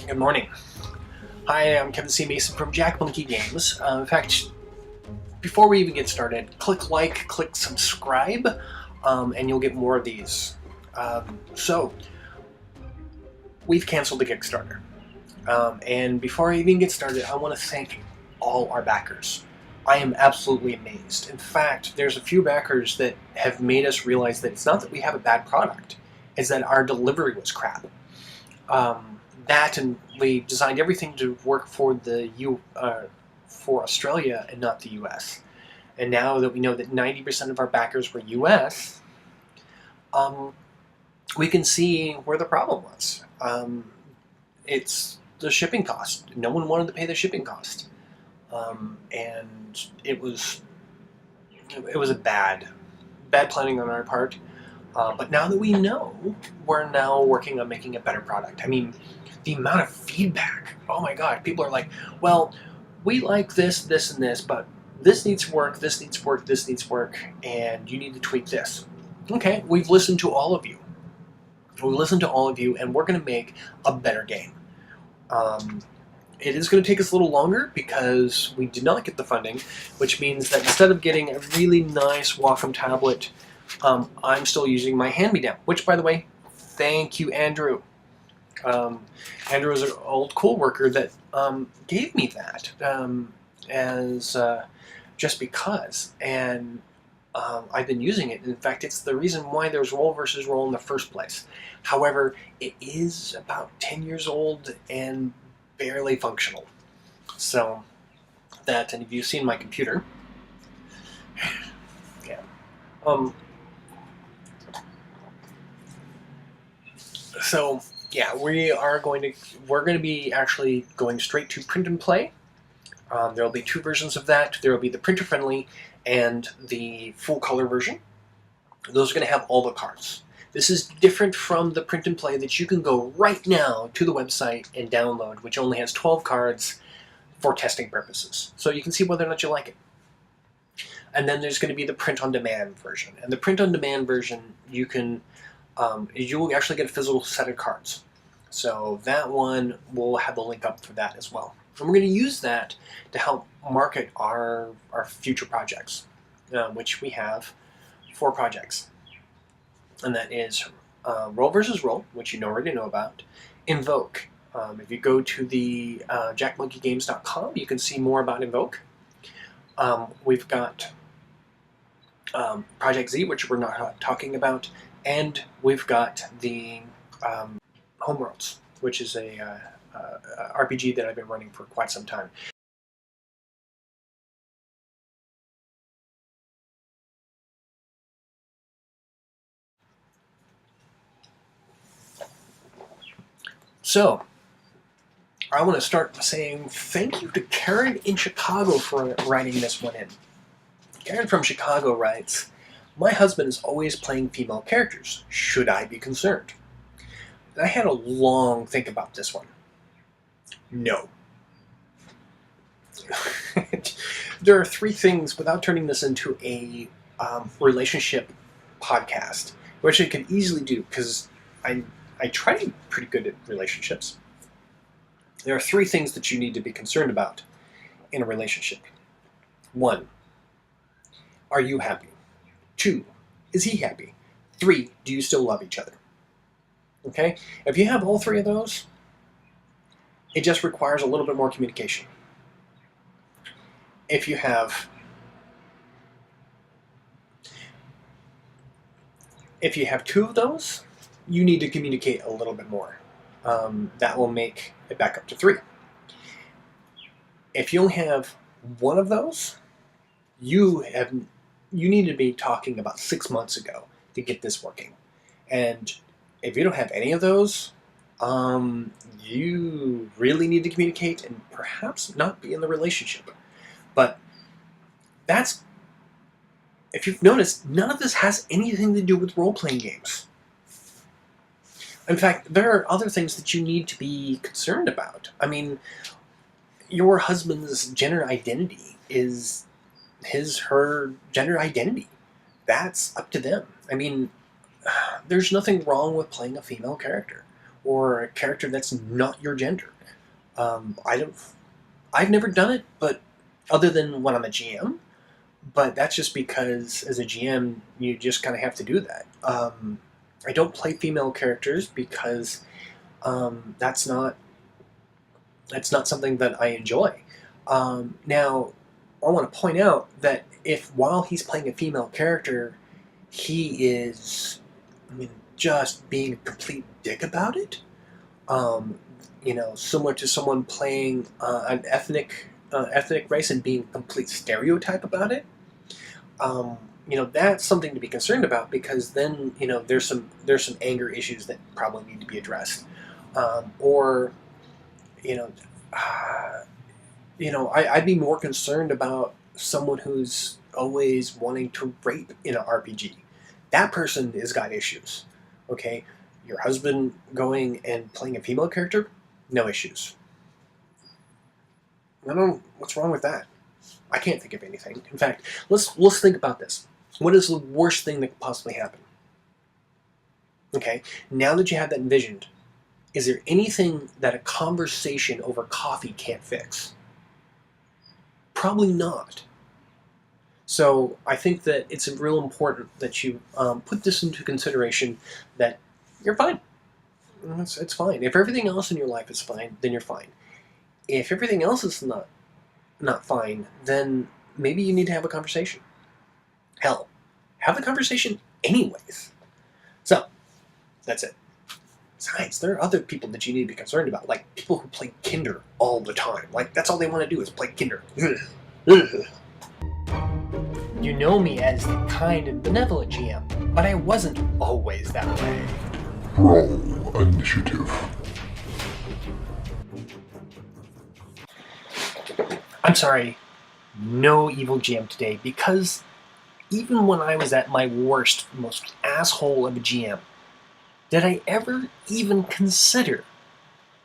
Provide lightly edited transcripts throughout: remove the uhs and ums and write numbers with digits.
Good morning. Hi, I'm Kevin C. Mason from Jack Monkey Games. In fact, before we even get started, click like, click subscribe, and you'll get more of these. So, we've canceled the Kickstarter. And before I even get started, I want to thank all our backers. I am absolutely amazed. In fact, there's a few backers that have made us realize that it's not that we have a bad product, it's that our delivery was crap. That and we designed everything to work for for Australia and not the U.S. And now that we know that 90% of our backers were U.S., we can see where the problem was. It's the shipping cost. No one wanted to pay the shipping cost, and it was a bad planning on our part. But now that we know, we're now working on making a better product. I mean, the amount of feedback, oh my god, people are like, well, we like this, this, and this, but this needs work, this needs work, this needs work, and you need to tweak this. Okay, we've listened to all of you. We've listened to all of you, and we're going to make a better game. It is going to take us a little longer because we did not get the funding, which means that instead of getting a really nice Wacom tablet, I'm still using my hand-me-down, which, by the way, thank you, Andrew. Andrew is an old co-worker that gave me that as just because, and I've been using it. In fact, it's the reason why there's roll versus roll in the first place. However, it is about 10 years old and barely functional. So that, and if you've seen my computer, yeah. So yeah, we're going to be actually going straight to print and play. There will be two versions of that. There will be the printer friendly and the full color version. Those are going to have all the cards. This is different from the print and play that you can go right now to the website and download, which only has 12 cards for testing purposes. So you can see whether or not you like it. And then there's going to be the print on demand version. And the print on demand version, you will actually get a physical set of cards. So that one will have a link up for that as well. And we're going to use that to help market our future projects, which we have 4 projects. And that is Roll versus Roll, which you already know about, Invoke. If you go to the jackmonkeygames.com, you can see more about Invoke. We've got Project Z, which we're not talking about, and we've got the Homeworlds, which is a RPG that I've been running for quite some time. So, I want to start by saying thank you to Karen in Chicago for writing this one in. Karen from Chicago writes, "My husband is always playing female characters. Should I be concerned?" And I had a long think about this one. No. There are 3 things, without turning this into a relationship podcast, which I could easily do because I try to be pretty good at relationships. There are 3 things that you need to be concerned about in a relationship. 1, are you happy? 2, is he happy? 3, do you still love each other? Okay? If you have all 3 of those, it just requires a little bit more communication. If you have 2 of those, you need to communicate a little bit more. That will make it back up to 3. If you only have 1 of those, you need to be talking about 6 months ago to get this working. And if you don't have any of those, you really need to communicate and perhaps not be in the relationship. But if you've noticed, none of this has anything to do with role-playing games. In fact, there are other things that you need to be concerned about. I mean, your husband's gender identity is her gender identity. That's up to them. I mean, there's nothing wrong with playing a female character. or a character that's not your gender. I've never done it, but other than when I'm a GM, but that's just because as a GM, you just kind of have to do that. I don't play female characters because that's not something that I enjoy. Now, I want to point out that if while he's playing a female character, he is, just being a complete dick about it, similar to someone playing an ethnic race and being a complete stereotype about it, that's something to be concerned about, because then there's some anger issues that probably need to be addressed, or you know, I'd be more concerned about someone who's always wanting to rape in an RPG. That person has got issues. Okay, your husband going and playing a female character, no issues. I don't know what's wrong with that. I can't think of anything. In fact, let's think about this. What is the worst thing that could possibly happen? Okay, now that you have that envisioned, is there anything that a conversation over coffee can't fix? Probably not. So I think that it's real important that you put this into consideration, that you're fine. It's fine. If everything else in your life is fine, then you're fine. If everything else is not fine, then maybe you need to have a conversation. Hell, have the conversation anyways. So, that's it. Besides, there are other people that you need to be concerned about, like people who play Kinder all the time. Like, that's all they want to do is play Kinder. You know me as the kind and benevolent GM, but I wasn't always that way. Roll initiative. I'm sorry, no evil GM today, because even when I was at my worst, most asshole of a GM, did I ever even consider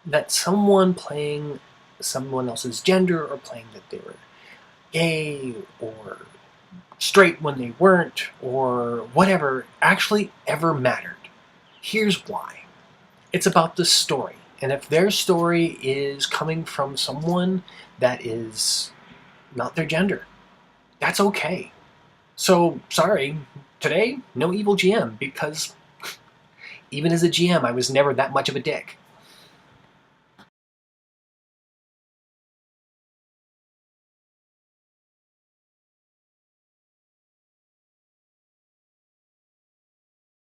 that someone playing someone else's gender, or playing that they were gay or straight when they weren't, or whatever, actually ever mattered? Here's why. It's about the story. And if their story is coming from someone that is not their gender, that's okay. So, sorry, today, no evil GM, because even as a GM, I was never that much of a dick.